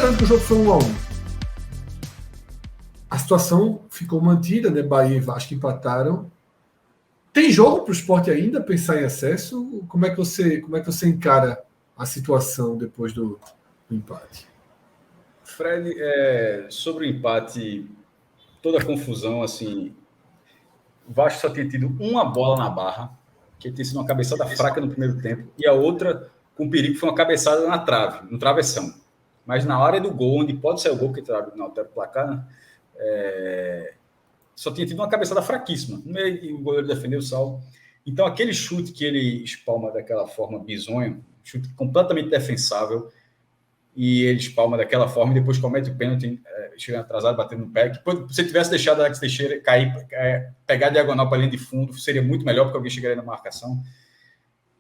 considerando que o jogo foi 1-1, a situação ficou mantida, né? Bahia e Vasco empataram. Tem jogo para o Sport ainda pensar em acesso? Como é que você encara a situação depois do empate? Fred, sobre o empate, toda a confusão, assim, o Vasco só tinha tido uma bola na barra, que tinha sido uma cabeçada fraca no primeiro tempo, e a outra, com perigo, foi uma cabeçada na trave, no travessão. Mas na área do gol, onde pode ser o gol, que não altera o placar, né? Só tinha tido uma cabeçada fraquíssima. E o goleiro defendeu o saldo. Então, aquele chute que ele espalma daquela forma bizonho, chute completamente defensável, e ele espalma daquela forma e depois comete o pênalti, chegando atrasado, batendo no pé. Que, se ele tivesse deixado Alex Teixeira cair, pegar a diagonal para a linha de fundo, seria muito melhor, porque alguém chegaria na marcação.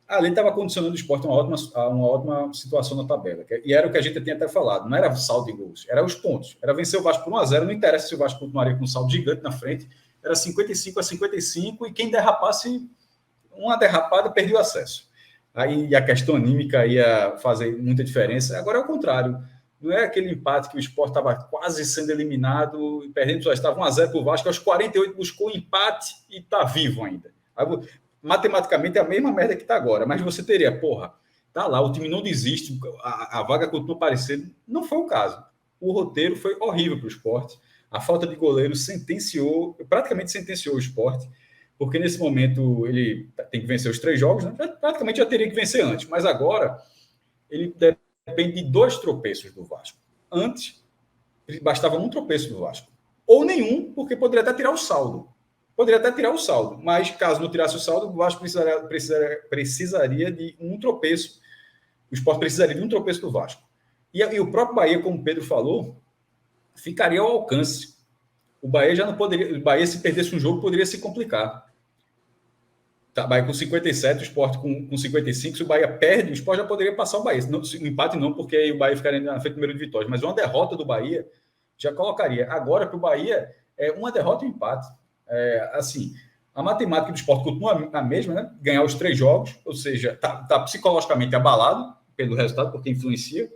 Ali estava condicionando o Sport a uma ótima situação na tabela. E era o que a gente tinha até falado. Não era o saldo de gols, era os pontos. Era vencer o Vasco por 1-0. Não interessa se o Vasco continuaria com um saldo gigante na frente. Era 55-55 e quem derrapasse uma derrapada perdeu acesso. Aí a questão anímica ia fazer muita diferença. Agora é o contrário. Não é aquele empate que o Sport estava quase sendo eliminado e perdendo, já estava 1-0 para o Vasco. Aos 48 buscou um empate e está vivo ainda. Aí, matematicamente é a mesma merda que está agora, mas você teria, tá lá, o time não desiste, a vaga continua aparecendo. Não foi o caso. O roteiro foi horrível para o Sport. A falta de goleiro praticamente sentenciou o Sport, porque nesse momento ele tem que vencer os 3 jogos, né? Praticamente já teria que vencer antes, mas agora ele depende de 2 tropeços do Vasco. Antes, bastava um tropeço do Vasco, ou nenhum, porque poderia até tirar o saldo. Mas caso não tirasse o saldo, o Vasco precisaria de um tropeço. O Sport precisaria de um tropeço do Vasco. E o próprio Bahia, como o Pedro falou, ficaria ao alcance. O Bahia já não poderia. O Bahia, se perdesse um jogo, poderia se complicar. Tá, Bahia com 57, o Sport com 55. Se o Bahia perde, o Sport já poderia passar o Bahia. Não, o empate não, porque aí o Bahia ficaria na frente do número de vitórias. Mas uma derrota do Bahia já colocaria. Agora, para o Bahia, é uma derrota e um empate. Assim, a matemática do Sport continua a mesma, né? Ganhar os 3 jogos, ou seja, tá psicologicamente abalado pelo resultado, porque influencia.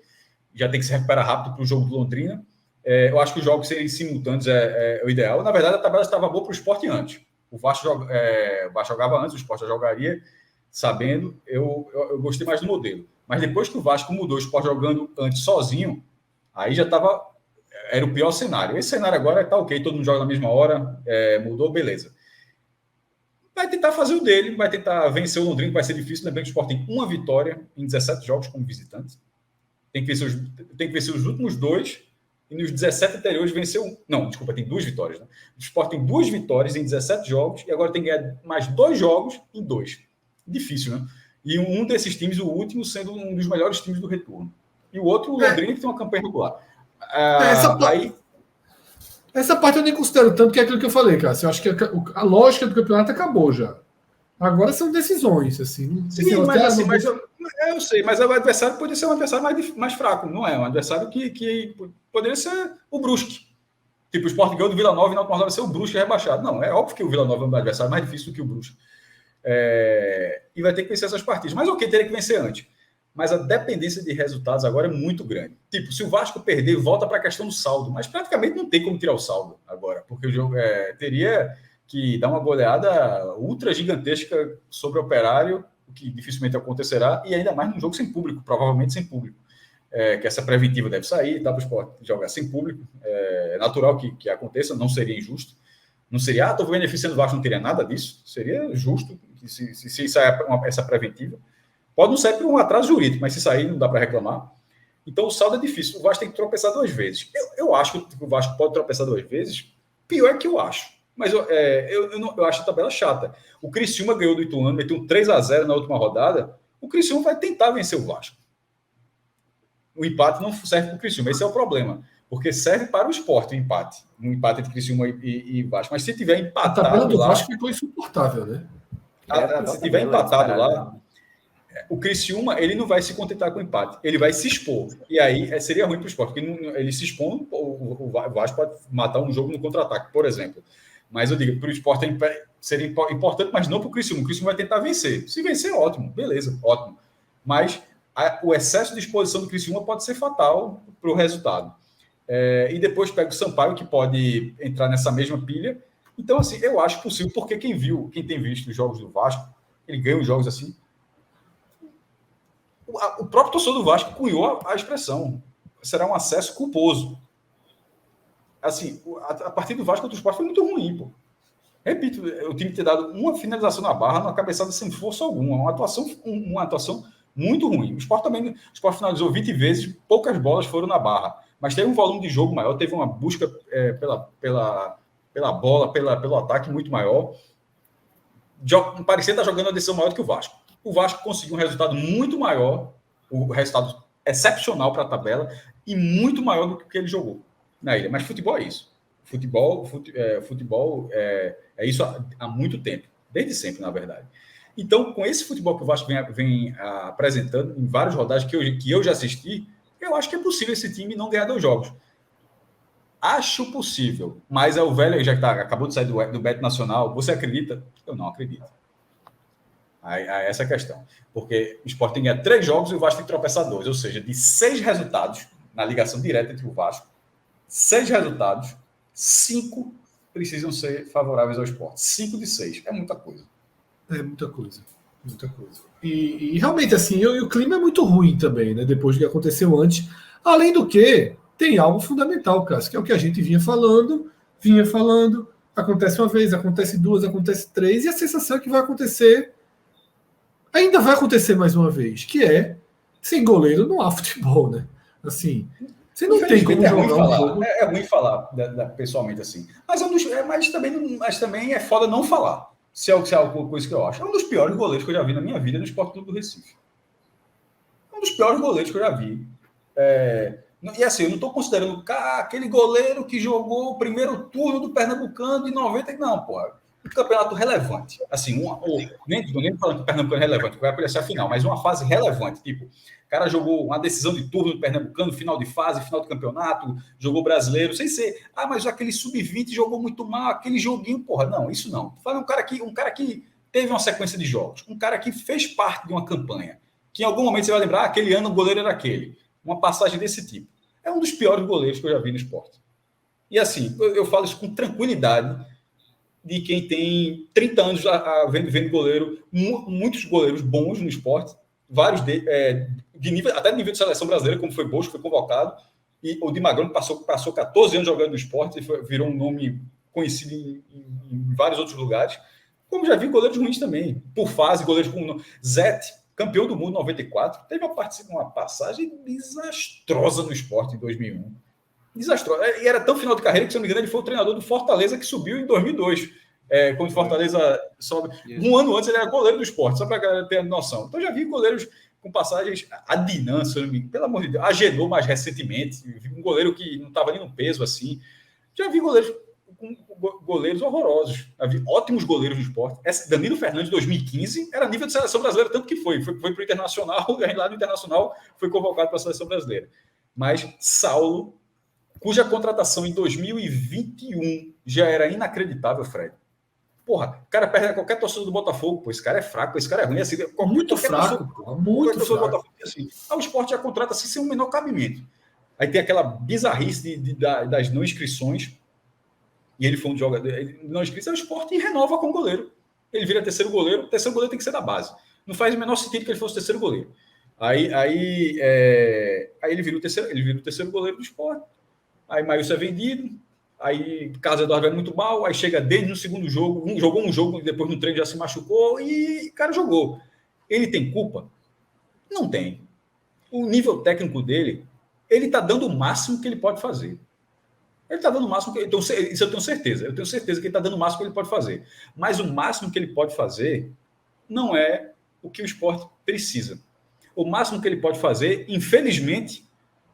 Já tem que se recuperar rápido para o jogo do Londrina. Eu acho que os jogos serem simultâneos é o ideal. Na verdade, a tabela estava boa para o Sport antes. O Vasco jogava antes, o Sport já jogaria sabendo. Eu gostei mais do modelo. Mas depois que o Vasco mudou, o Sport jogando antes sozinho, aí já estava... Era o pior cenário. Esse cenário agora está ok, todo mundo joga na mesma hora, mudou, beleza. Vai tentar fazer o dele, vai tentar vencer o Londrina, que vai ser difícil. Lembrando que o Sport tem uma vitória em 17 jogos como visitante. Tem que vencer os últimos 2, e nos 17 anteriores venceu... Não, desculpa, tem 2 vitórias. Né? O Sport tem 2 vitórias em 17 jogos, e agora tem que ganhar mais 2 jogos em 2. Difícil, né? E um desses times, o último, sendo um dos melhores times do retorno. E o outro, o Londrina, que tem uma campanha regular. Essa parte eu nem considero tanto, que é aquilo que eu falei, cara. Eu acho que a lógica do campeonato acabou já. Agora são decisões, assim. Sim, mas eu sei, mas o adversário poderia ser um adversário mais fraco, não é? Um adversário que poderia ser o Brusque. Tipo, o Sport ganhou do Vila Nova e na última rodada vai ser o Brusque rebaixado. Não, é óbvio que o Vila Nova é um adversário mais difícil do que o Brusque. E vai ter que vencer essas partidas. Mas ok, teria que vencer antes. Mas a dependência de resultados agora é muito grande. Tipo, se o Vasco perder, volta para a questão do saldo. Mas praticamente não tem como tirar o saldo agora, porque o jogo teria que dar uma goleada ultra gigantesca sobre o Operário, o que dificilmente acontecerá, e ainda mais num jogo sem público, provavelmente sem público. Que essa preventiva deve sair, dá para o Sport jogar sem público. É natural que aconteça, não seria injusto. Não seria, estou beneficiando o Vasco, não teria nada disso. Seria justo se sair essa preventiva. Pode não sair por um atraso jurídico, mas se sair não dá para reclamar. Então o saldo é difícil. O Vasco tem que tropeçar 2 vezes. Eu acho que o Vasco pode tropeçar 2 vezes. Pior é que eu acho. Mas eu acho a tabela chata. O Criciúma ganhou do Ituano, meteu um 3-0 na última rodada. O Criciúma vai tentar vencer o Vasco. O empate não serve para o Criciúma. Esse é o problema. Porque serve para o Sport o empate. Um empate entre Criciúma e Vasco. Mas se tiver empatado a tabela do lá... Vasco ficou insuportável, né? Se tiver empatado lá... O Criciúma, ele não vai se contentar com o empate, ele vai se expor. E aí seria ruim para o Sport, porque ele se expõe, o Vasco pode matar um jogo no contra-ataque, por exemplo. Mas eu digo, para o Sport seria importante, mas não para o Criciúma. O Criciúma vai tentar vencer. Se vencer, ótimo, beleza, ótimo. Mas o excesso de exposição do Criciúma pode ser fatal para o resultado. E depois pega o Sampaio, que pode entrar nessa mesma pilha. Então, assim, eu acho possível, porque quem tem visto os jogos do Vasco, ele ganha os jogos assim. O próprio torcedor do Vasco cunhou a expressão. Será um acesso culposo. Assim, a partida do Vasco contra o Sport foi muito ruim, pô. Repito, o time ter dado uma finalização na barra, numa cabeçada sem força alguma. Uma atuação muito ruim. O Sport finalizou 20 vezes, poucas bolas foram na barra. Mas teve um volume de jogo maior, teve uma busca pela bola, pelo ataque muito maior. Parecia estar jogando uma decisão maior do que o Vasco. O Vasco conseguiu um resultado muito maior, o resultado excepcional para a tabela, e muito maior do que o que ele jogou na ilha. Mas futebol é isso. Futebol é isso há muito tempo. Desde sempre, na verdade. Então, com esse futebol que o Vasco vem apresentando, em várias rodadas que eu já assisti, eu acho que é possível esse time não ganhar 2 jogos. Acho possível. Mas o velho já acabou de sair do Beto Nacional. Você acredita? Eu não acredito. Aí essa é a questão. Porque o Sport tem que ganhar 3 jogos e o Vasco tem que tropeçar 2. Ou seja, de 6 resultados na ligação direta entre o Vasco, 6 resultados, 5 precisam ser favoráveis ao Sport. 5 de 6. É muita coisa. É muita coisa. Muita coisa. E realmente, assim, o clima é muito ruim também, né? Depois do que aconteceu antes. Além do que, tem algo fundamental, Cássio, que é o que a gente vinha falando. Acontece uma vez, acontece 2, acontece 3, e a sensação é que vai acontecer. Ainda vai acontecer mais uma vez, que é sem goleiro não há futebol, né? Assim, você não tem como jogar um jogo. É ruim falar pessoalmente assim. Mas também é foda não falar. Se é alguma coisa que eu acho. É um dos piores goleiros que eu já vi na minha vida no Sport Clube do Recife. É um dos piores goleiros que eu já vi. E assim, eu não estou considerando aquele goleiro que jogou o primeiro turno do Pernambucano de 90. Não, porra. Um campeonato relevante. Assim, nem falando que o Pernambucano é relevante, vai aparecer a final, mas uma fase relevante. Tipo, o cara jogou uma decisão de turno do Pernambucano, final de fase, final do campeonato, jogou brasileiro, sem ser. Mas aquele sub-20 jogou muito mal, aquele joguinho, porra. Não, isso não. Fala um cara que teve uma sequência de jogos, um cara que fez parte de uma campanha, que em algum momento você vai lembrar, aquele ano o goleiro era aquele. Uma passagem desse tipo. É um dos piores goleiros que eu já vi no esporte. E assim, eu falo isso com tranquilidade de quem tem 30 anos vendo goleiro, muitos goleiros bons no esporte, vários de nível, até de nível de seleção brasileira, como foi Bosco, foi convocado, e o Di Magrão passou 14 anos jogando no esporte e virou um nome conhecido em vários outros lugares, como já vi goleiros ruins também, por fase, goleiros como Zete, campeão do mundo em 94, teve uma passagem desastrosa no esporte em 2001. Desastroso. E era tão final de carreira que, se não me engano, ele foi o treinador do Fortaleza que subiu em 2002. Quando o Fortaleza sobe. Um ano antes ele era goleiro do esporte, só para a galera ter noção. Então já vi goleiros com passagens. Adnan, se eu não me engano, pelo amor de Deus. Agenor mais recentemente. Um goleiro que não estava nem no peso assim. Já vi goleiros horrorosos. Já vi ótimos goleiros no esporte. Danilo Fernandes, 2015, era nível de seleção brasileira, tanto que foi para o Internacional, lá no Internacional foi convocado para a seleção brasileira. Mas Saulo, cuja contratação em 2021 já era inacreditável, Fred. Porra, o cara perde a qualquer torcedor do Botafogo, pô, esse cara é fraco, esse cara é ruim. Assim, muito fraco, porra, muito fraco. Botafogo, assim, o esporte já contrata assim, sem o menor cabimento. Aí tem aquela bizarrice das não inscrições, e ele foi um jogador, não inscrito, é o esporte e renova com o goleiro. Ele vira terceiro goleiro tem que ser da base. Não faz o menor sentido que ele fosse terceiro goleiro. Aí ele vira o terceiro goleiro do esporte. Aí Maílson é vendido, aí Carlos Eduardo vai muito mal, aí chega Denis no segundo jogo, jogou um jogo, depois no treino já se machucou, e o cara jogou. Ele tem culpa? Não tem. O nível técnico dele, ele está dando o máximo que ele pode fazer. Ele está dando o máximo que... Isso eu tenho certeza. Eu tenho certeza que ele está dando o máximo que ele pode fazer. Mas o máximo que ele pode fazer não é o que o esporte precisa. O máximo que ele pode fazer, infelizmente,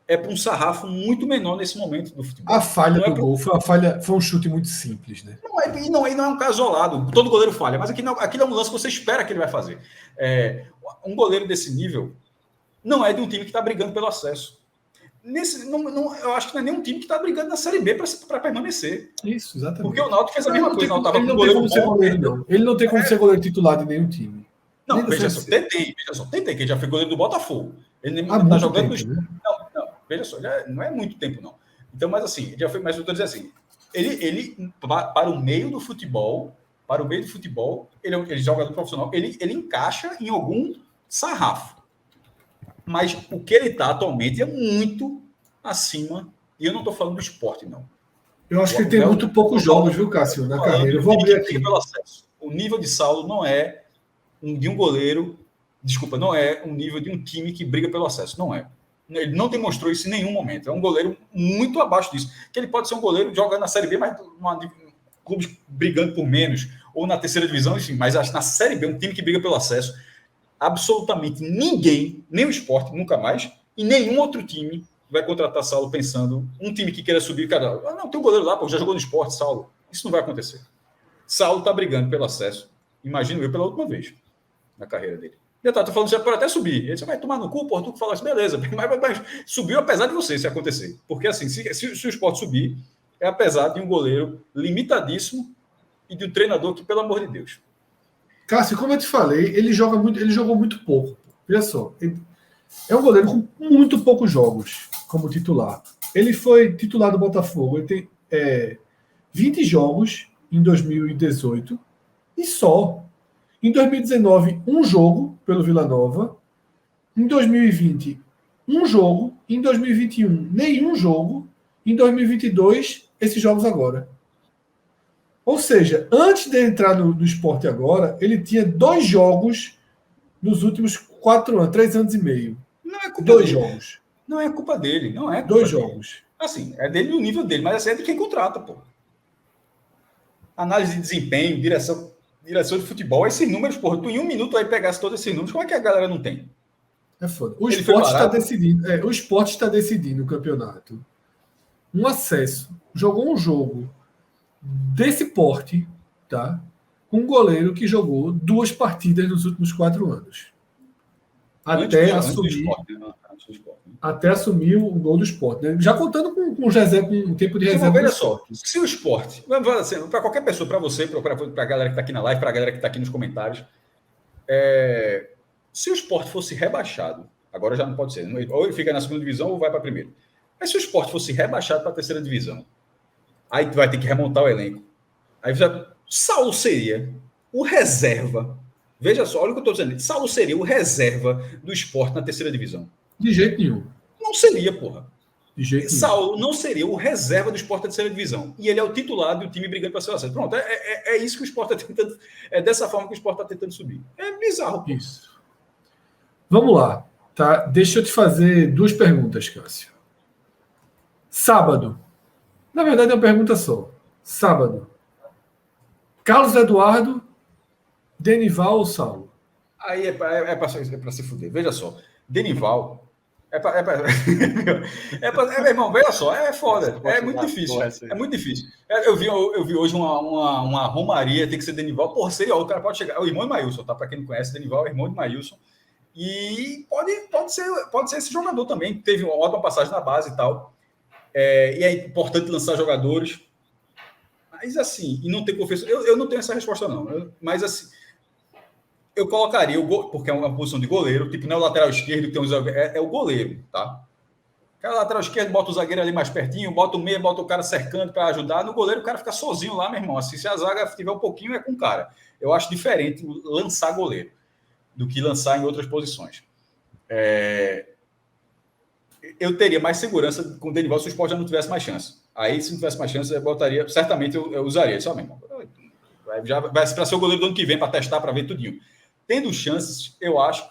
é para um sarrafo muito menor nesse momento do futebol. A falha do gol foi um chute muito simples, né? Não é um caso isolado. Todo goleiro falha, mas aquilo é um lance que você espera que ele vai fazer. Um goleiro desse nível não é de um time que está brigando pelo acesso. Eu acho que não é nenhum time que está brigando na Série B para permanecer. Isso, exatamente. Porque o Náutico fez a mesma coisa. Ele não tem como ser goleiro, não. Ele não tem como ser goleiro titular de nenhum time. Não, veja só, tentei, que ele já foi goleiro do Botafogo. Ele Há está muito jogando tempo, no... né? Não, veja só, não é muito tempo, não. Então, mas assim, ele já foi, mas eu estou dizendo assim, ele para o meio do futebol, ele jogador profissional, ele encaixa em algum sarrafo. Mas o que ele está atualmente é muito acima, e eu não estou falando do esporte, não. Eu acho que ele tem muito poucos jogos, viu, Cássio, na carreira. Eu vou abrir aqui. O nível de Saulo não é de um goleiro, desculpa, não é um nível de um time que briga pelo acesso, não é. Ele não demonstrou isso em nenhum momento. É um goleiro muito abaixo disso. Que ele pode ser um goleiro jogando na Série B, mas clubes brigando por menos, ou na terceira divisão, enfim, mas na Série B, um time que briga pelo acesso, absolutamente ninguém, nem o Sport, nunca mais, e nenhum outro time vai contratar Saulo pensando, um time que queira subir, cara, não, tem um goleiro lá, pô, já jogou no Sport, Saulo. Isso não vai acontecer. Saulo está brigando pelo acesso, imagino eu, pela última vez na carreira dele. Já tá, tô falando, você pode até subir. Ele vai tomar no cu, pô, tu que fala assim, beleza, mas subiu apesar de você, se acontecer. Porque assim, se o Sport subir, é apesar de um goleiro limitadíssimo e de um treinador que, pelo amor de Deus. Cássio, como eu te falei, ele jogou muito pouco. Veja só, é um goleiro com muito poucos jogos como titular. Ele foi titular do Botafogo, ele tem 20 jogos em 2018 e só. Em 2019, um jogo pelo Vila Nova. Em 2020, um jogo. Em 2021, nenhum jogo. Em 2022, esses jogos agora. Ou seja, antes de entrar no esporte agora, ele tinha 2 jogos nos últimos 4 anos, 3 anos e meio. Não é culpa 2 dele. jogos. Não é culpa dele, não é culpa 2 dele. jogos. Assim, é dele no nível dele, mas assim, é de quem contrata, pô. Análise de desempenho, direção de futebol, esses números, porra, tu em um minuto aí pegasse todos esses números, como é que a galera não tem? É foda. O esporte está decidindo o campeonato. Um acesso. Jogou um jogo desse porte, tá? Com um goleiro que jogou 2 partidas nos últimos 4 anos. Até assumir o gol do Sport, né? Já contando com o tempo de reserva. Veja só, se o Sport, para qualquer pessoa, para você, para a galera que está aqui na live, para a galera que está aqui nos comentários, se o Sport fosse rebaixado, agora já não pode ser, ou ele fica na segunda divisão ou vai para a primeira. Mas se o Sport fosse rebaixado para a terceira divisão, aí tu vai ter que remontar o elenco. Aí Saulo seria o reserva. Veja só, olha o que eu estou dizendo. Saulo seria o reserva do Sport na terceira divisão. De jeito nenhum. Não seria, porra. De jeito Saulo não seria o reserva do Sport da terceira divisão. E ele é o titular do time brigando para ser o acesso. Pronto, é isso que o Sport está tentando. É dessa forma que o Sport está tentando subir. É bizarro. Pô. Isso. Vamos lá. Tá? Deixa eu te fazer 2 perguntas, Cássio. Sábado. Na verdade, é uma pergunta só. Sábado. Carlos Eduardo, Denival ou Saulo? Aí é para se fuder. Veja só. Denival. Irmão, veja só, é foda. É muito difícil. É muito difícil. Eu vi hoje uma romaria, tem que ser Denival. Porra, seria o cara pode chegar. É o irmão de Maílson, tá? Para quem não conhece, Denival é irmão de Maílson. E pode ser esse jogador também. Teve uma ótima passagem na base e tal. E é importante lançar jogadores. Mas assim, e não ter confiança. Eu não tenho essa resposta, não. Mas assim. Eu colocaria porque é uma posição de goleiro, tipo, não é o lateral esquerdo que tem é o goleiro, tá? O cara lateral esquerdo bota o zagueiro ali mais pertinho, bota o meia, bota o cara cercando para ajudar. No goleiro, o cara fica sozinho lá, meu irmão. Assim, se a zaga tiver um pouquinho, é com o cara. Eu acho diferente lançar goleiro do que lançar em outras posições. Eu teria mais segurança com o Denival se o Sport já não tivesse mais chance. Aí, se não tivesse mais chance, eu botaria. Certamente eu usaria. Só mesmo. Já vai para ser o goleiro do ano que vem para testar, para ver tudinho. Tendo chances, eu acho.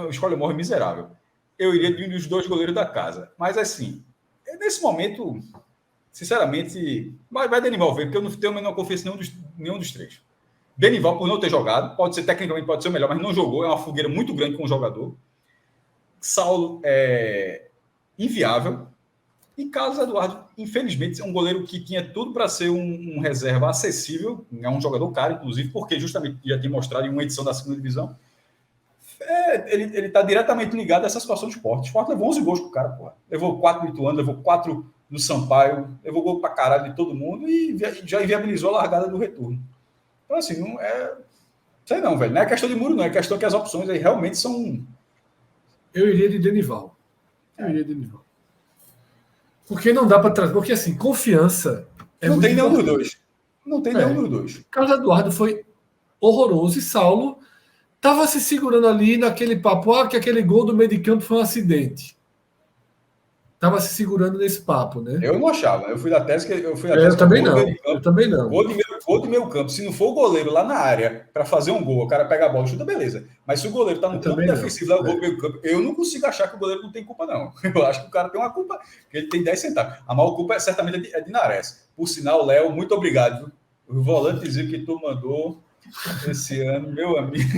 Escolha morre miserável. Eu iria de um dos 2 goleiros da casa. Mas, assim, nesse momento, sinceramente, vai Denival ver, porque eu não tenho a menor confiança em nenhum dos 3. Denival, por não ter jogado, tecnicamente pode ser o melhor, mas não jogou. É uma fogueira muito grande com o jogador. Saulo é inviável. E Carlos Eduardo, infelizmente, é um goleiro que tinha tudo para ser um reserva acessível, é um jogador caro, inclusive, porque justamente já tinha mostrado em uma edição da segunda divisão. Ele está diretamente ligado a essa situação do Sport. O Sport levou 11 gols com o cara, porra. Levou 4 do Ituano, levou 4 do Sampaio, levou gol para caralho de todo mundo e já inviabilizou a largada do retorno. Então, assim, Sei não, velho. Não é questão de muro, não. É questão que as opções aí realmente são... Eu iria de Denival. Porque não dá para trazer. Porque, assim, confiança. Não tem nenhum dos dois. Não tem nenhum dos dois. Carlos Eduardo foi horroroso e Saulo estava se segurando ali naquele papo, que aquele gol do meio de campo foi um acidente. Estava se segurando nesse papo, né? Eu não achava. Eu fui da tese que eu também não. Eu também não. Gol de meio campo. Se não for o goleiro lá na área para fazer um gol, o cara pega a bola e chuta, beleza. Mas se o goleiro está no campo defensivo, lá o gol do meio campo, eu não consigo achar que o goleiro não tem culpa, não. Eu acho que o cara tem uma culpa, que ele tem 10 centavos. A maior culpa certamente é de Nares. Por sinal, Léo, muito obrigado. O volantezinho que tu mandou esse ano, meu amigo.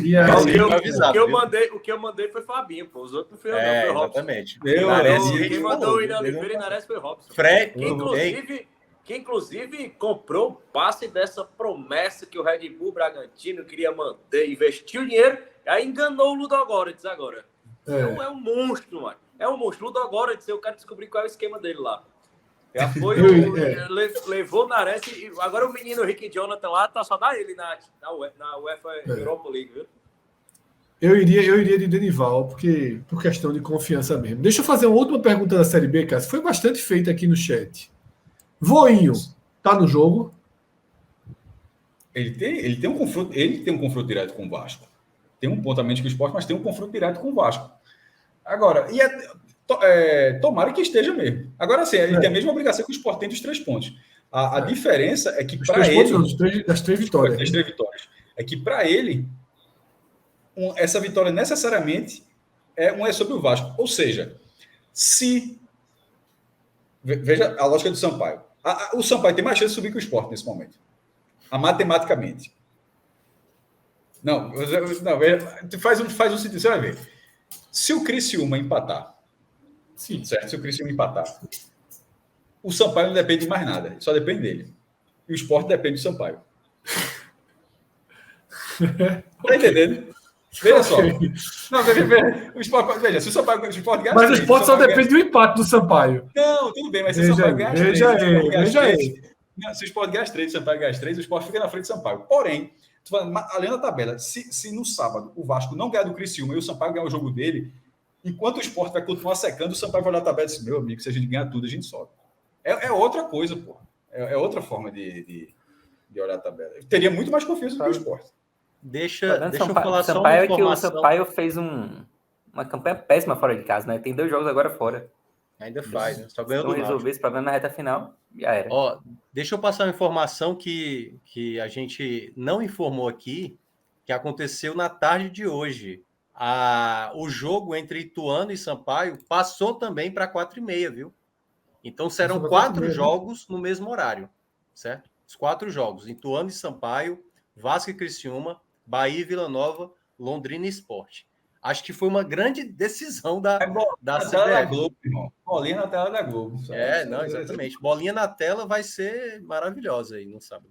O que eu mandei foi Fabinho, pô. Os outros não foi eu, não. Foi Robson. Exatamente. Quem mandou o William Oliveira e Nares foi Robson. Que inclusive comprou o passe dessa promessa que o Red Bull Bragantino queria manter, investiu dinheiro, aí enganou o Ludogorets agora. Então é um monstro, mano. É um monstro. Ludogorets, eu quero descobrir qual é o esquema dele lá. Já foi, levou o Nares e agora o menino Rick Jonathan lá, tá só dá ele na UEFA Europa League, viu? Eu iria de Denival, porque por questão de confiança mesmo. Deixa eu fazer uma última pergunta da Série B, cara. Foi bastante feita aqui no chat. Voinho, tá no jogo? Ele tem um confronto direto com o Vasco. Tem um pontamento com o Sport, mas tem um confronto direto com o Vasco. Agora, tomara que esteja mesmo. Agora sim, ele tem a mesma obrigação que o Sport tem dos 3 pontos. A diferença é que para ele... das 3 vitórias. Das 3 vitórias. É que para ele, essa vitória necessariamente é sobre o Vasco. Ou seja, se... Veja a lógica do Sampaio. O Sampaio tem mais chance de subir que o Sport nesse momento. Matematicamente. Não, faz um sentido, você vai ver. Se o Criciúma empatar, sim, certo? Se o Criciúma empatar, o Sampaio não depende de mais nada, só depende dele. E o Sport depende do Sampaio. Tá entendendo? Veja só. Não, veja, o Sport, veja, se o Sampaio ganha, o Sport ganha. Mas o Sport só depende do empate do Sampaio. Não, tudo bem, mas se o Sampaio ganha as 3, se o Sport ganha as 3, o Sampaio ganha as 3, o Sport fica na frente do Sampaio. Porém, além da tabela, se no sábado o Vasco não ganhar do Criciúma e o Sampaio ganhar o jogo dele, enquanto o Sport vai continuar secando, o Sampaio vai olhar a tabela e dizer, meu amigo, se a gente ganhar tudo, a gente sobe. É outra coisa, pô. É outra forma de olhar a tabela. Eu teria muito mais confiança do que o Sport. Deixa eu falar só uma informação. O Sampaio fez uma campanha péssima fora de casa, né? Tem 2 jogos agora fora. Ainda faz, né? Só ganhou do Náutico. Resolver esse problema na reta final, já era. Deixa eu passar uma informação que a gente não informou aqui, que aconteceu na tarde de hoje. O jogo entre Ituano e Sampaio passou também para 4h30, viu? Então serão 4 jogos no mesmo horário, certo? Os 4 jogos, Ituano e Sampaio, Vasco e Criciúma, Bahia e Vila Nova, Londrina e Sport. Acho que foi uma grande decisão da CBF. Da Globo, irmão. Bolinha na tela da Globo. Não, exatamente. Bolinha na tela vai ser maravilhosa aí, não sabe?